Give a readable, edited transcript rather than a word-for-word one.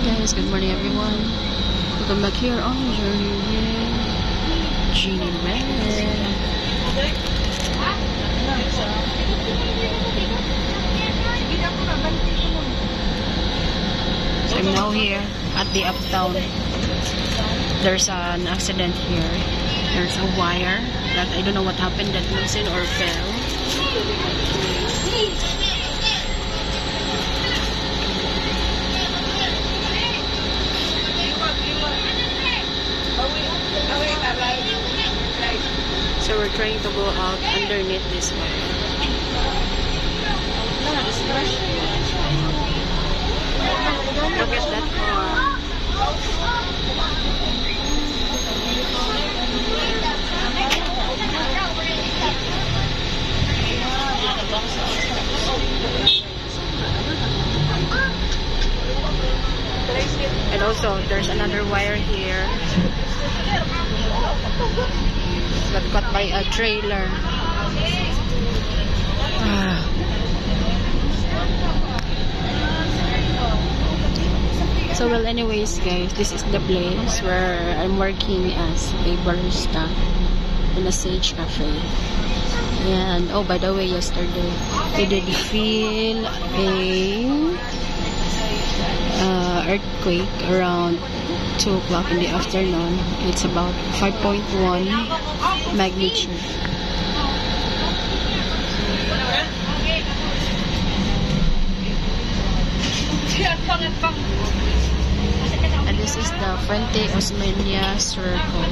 guys, good morning everyone. Welcome back here on Journey with Jeannie Red. So I'm now here at the Uptown. There's an accident here. There's a wire that I don't know what happened, that loosened or fell. So we're trying to go out underneath this wire. Look at that car. And also there's another wire here got caught by a trailer. So well, anyways guys, this is the place where I'm working as a barista in a Sage Cafe. And oh, by the way, yesterday we did feel a earthquake around 2 o'clock in the afternoon. It's about 5.1 magnitude. And this is the Fuente Osmeña Circle.